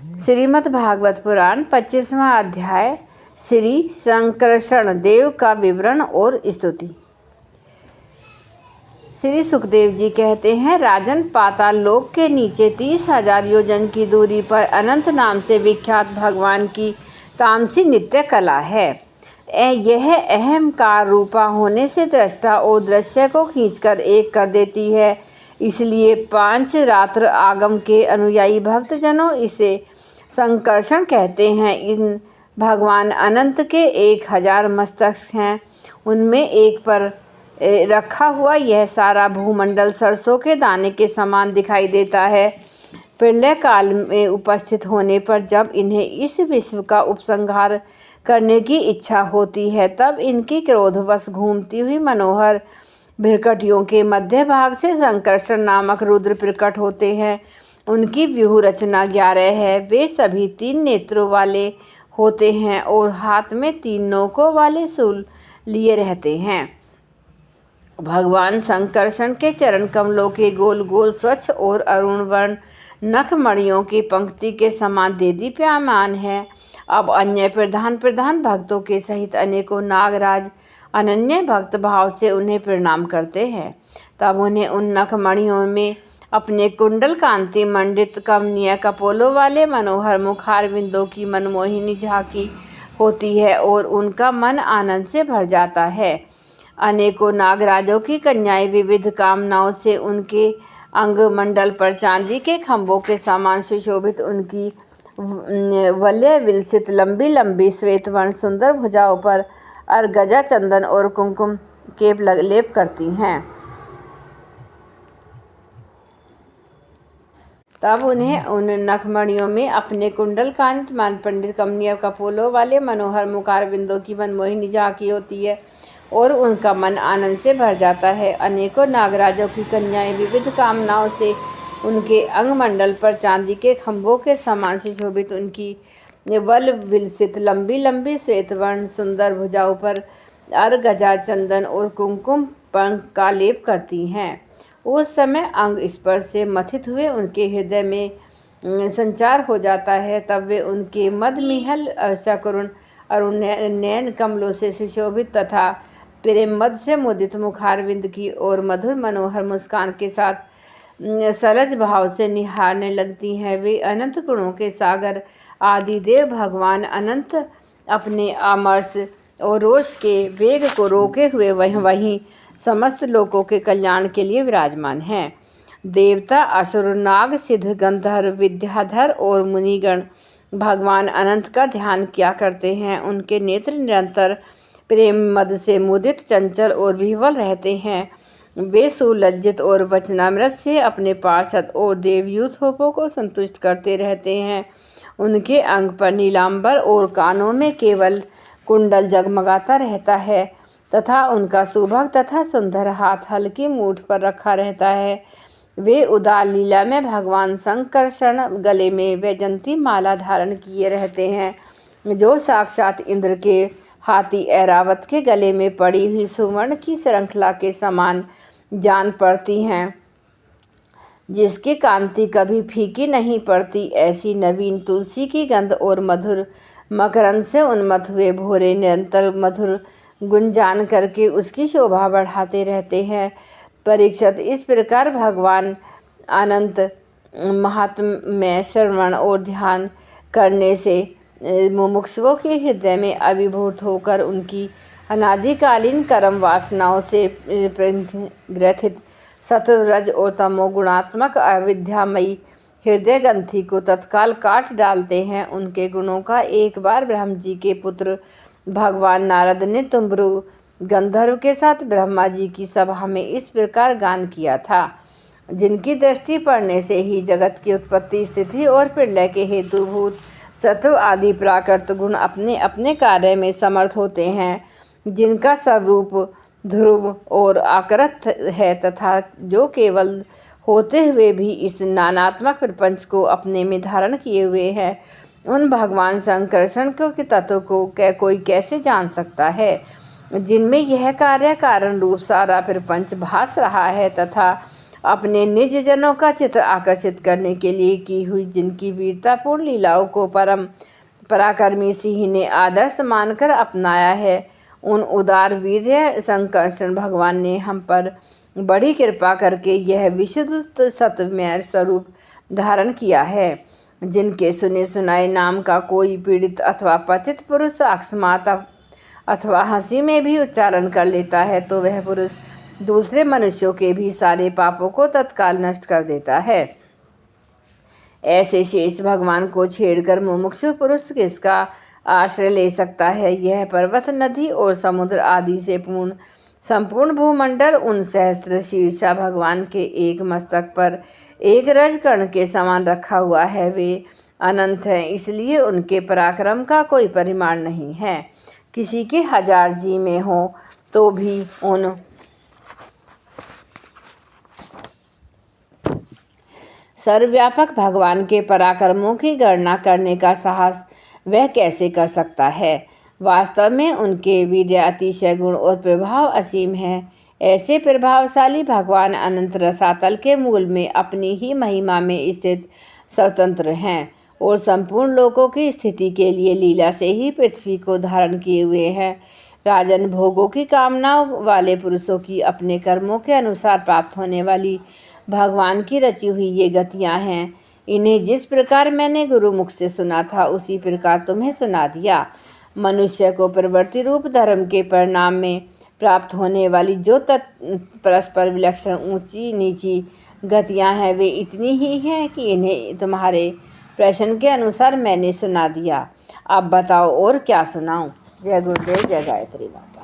श्रीमद् भागवत पुराण 25वां अध्याय श्री संकर्षण देव का विवरण और स्तुति। श्री सुखदेव जी कहते हैं, राजन, पाताल लोक के नीचे 30,000 योजन की दूरी पर अनंत नाम से विख्यात भगवान की तामसी नित्य कला है। यह अहंकार रूपा होने से दृष्टा और दृश्य को खींचकर एक कर देती है। इसलिए 5 रात्र आगम के अनुयायी भक्तजनों इसे संकर्षण कहते हैं। इन भगवान अनंत के 1000 मस्तक हैं। उनमें एक पर रखा हुआ यह सारा भूमंडल सरसों के दाने के समान दिखाई देता है। प्रलय काल में उपस्थित होने पर जब इन्हें इस विश्व का उपसंहार करने की इच्छा होती है, तब इनकी क्रोधवश घूमती हुई मनोहर भृकटियों के मध्य भाग से संकर्षण नामक रुद्र प्रकट होते हैं। उनकी व्यूह रचना 11 है। वे सभी 3 नेत्रों वाले होते हैं और हाथ में 3 नोकों वाले शूल लिए रहते हैं। भगवान संकर्षण के चरण कमलों के गोल गोल स्वच्छ और अरुण वर्ण नख मणियों की पंक्ति के समान देदीप्यमान है। अब अन्य प्रधान भक्तों के सहित अनेकों नागराज अनन्य भक्त भाव से उन्हें प्रणाम करते हैं। तब उन्हें उन नख मणियों में अपने कुंडल कांति मंडित कमनीय कपोलों वाले मनोहर मुखारविंदों की मनमोहिनी झांकी होती है और उनका मन आनंद से भर जाता है। अनेकों नागराजों की कन्याएं विविध कामनाओं से उनके अंग मंडल पर चांदी के खंभों के समान सुशोभित उनकी वलय विलसित लंबी लंबी श्वेत वर्ण सुंदर भुजाओं पर अर्गजा चंदन और कुमकुम के लेप करती हैं। तब उन्हें उन नखमणियों में अपने कुंडल कांत मान पंडित कमनीय कपोलों वाले मनोहर मुखारविंदों की मनमोहिनी झांकी होती है और उनका मन आनंद से भर जाता है। अनेकों नागराजों की कन्याएं विविध कामनाओं से उनके अंग मंडल पर चांदी के खंभों के समान सुशोभित उनकी वल विलसित लंबी लंबी श्वेत वर्ण सुंदर भुजाओं पर अर्गजा चंदन और कुमकुम पंख का लेप करती हैं। उस समय अंग स्पर्श से मथित हुए उनके हृदय में संचार हो जाता है। तब वे उनके मदमिहल सकुरुण अरुण नयन कमलों से सुशोभित तथा प्रेम मद से मुदित मुखारविंद की और मधुर मनोहर मुस्कान के साथ सलज भाव से निहारने लगती हैं। वे अनंत गुणों के सागर आदिदेव भगवान अनंत अपने अमरस और रोष के वेग को रोके हुए वहीं समस्त लोकों के कल्याण के लिए विराजमान हैं। देवता, असुर, नाग, सिद्ध, गंधर्व, विद्याधर और मुनिगण भगवान अनंत का ध्यान किया करते हैं। उनके नेत्र निरंतर प्रेम मद से मुदित, चंचल और विह्वल रहते हैं। वे सुलज्जित और वचनामृत से अपने पार्षद और देवयूथों को संतुष्ट करते रहते हैं। उनके अंग पर नीलांबर और कानों में केवल कुंडल जगमगाता रहता है तथा उनका सुभग तथा सुंदर हाथ हल्की मूठ पर रखा रहता है। वे उदार लीला में भगवान संकर्षण गले में वैजंती माला धारण किए रहते हैं, जो साक्षात इंद्र के हाथी ऐरावत के गले में पड़ी हुई सुवर्ण की श्रृंखला के समान जान पड़ती हैं, जिसकी कांति कभी फीकी नहीं पड़ती। ऐसी नवीन तुलसी की गंध और मधुर मकरंद से उन्मत्त हुए भोरे निरंतर मधुर गुंजान करके उसकी शोभा बढ़ाते रहते हैं। परीक्षित, इस प्रकार भगवान अनंत महात्म्य श्रवण और ध्यान करने से मुमुक्षुओं के हृदय में अभिभूत होकर उनकी अनादिकालीन कर्म वासनाओं से ग्रथित सत्व-रज और तमो गुणात्मक अविद्यामयी हृदय ग्रंथि को तत्काल काट डालते हैं। उनके गुणों का एक बार ब्रह्म जी के पुत्र भगवान नारद ने तुम्बरु गंधर्व के साथ ब्रह्मा जी की सभा में इस प्रकार गान किया था, जिनकी दृष्टि पड़ने से ही जगत की उत्पत्ति, स्थिति और प्रलय के हेतुभूत सत्व आदि प्राकृत गुण अपने अपने कार्य में समर्थ होते हैं, जिनका स्वरूप ध्रुव और आकृत है तथा जो केवल होते हुए भी इस नानात्मक प्रपंच को अपने में धारण किए हुए है। उन भगवान संकर्षण के तत्व को कोई कैसे जान सकता है, जिनमें यह कार्य कारण रूप सारा प्रपंच भास रहा है तथा अपने निज जनों का चित्त आकर्षित करने के लिए की हुई जिनकी वीरतापूर्ण लीलाओं को परम पराक्रमी सिंह ने आदर्श मानकर अपनाया है, उन उदार वीर्य संकर्षण भगवान ने हम पर बड़ी कृपा करके यह विशुद्ध सत्यमय स्वरूप धारण किया है। जिनके सुने सुनाए नाम का कोई पीड़ित अथवा पतित पुरुष अकस्मात अथवा हंसी में भी उच्चारण कर लेता है तो वह पुरुष दूसरे मनुष्यों के भी सारे पापों को तत्काल नष्ट कर देता है। ऐसे शेष भगवान को छेड़कर मुमुक्षु पुरुष किसका आश्रय ले सकता है। यह पर्वत, नदी और समुद्र आदि से संपूर्ण भूमंडल उन सहस्त्र शीर्षा भगवान के एक मस्तक पर एक रजकण के समान रखा हुआ है। वे अनंत हैं, इसलिए उनके पराक्रम का कोई परिमाण नहीं है। किसी के 1000 जी में हो तो भी उन सर्वव्यापक भगवान के पराक्रमों की गणना करने का साहस वह कैसे कर सकता है। वास्तव में उनके वीर्य अतिशय गुण और प्रभाव असीम है। ऐसे प्रभावशाली भगवान अनंत रसातल के मूल में अपनी ही महिमा में स्थित स्वतंत्र हैं और संपूर्ण लोकों की स्थिति के लिए लीला से ही पृथ्वी को धारण किए हुए हैं। राजन, भोगों की कामनाओं वाले पुरुषों की अपने कर्मों के अनुसार प्राप्त होने वाली भगवान की रची हुई ये गतियाँ हैं। इन्हें जिस प्रकार मैंने गुरुमुख से सुना था उसी प्रकार तुम्हें सुना दिया। मनुष्य को प्रवृत्ति रूप धर्म के परिणाम में प्राप्त होने वाली जो परस्पर विलक्षण ऊंची नीची गतियाँ हैं वे इतनी ही हैं कि इन्हें तुम्हारे प्रश्न के अनुसार मैंने सुना दिया। अब बताओ और क्या सुनाऊं। जय गुरुदेव, जय गायत्री माता।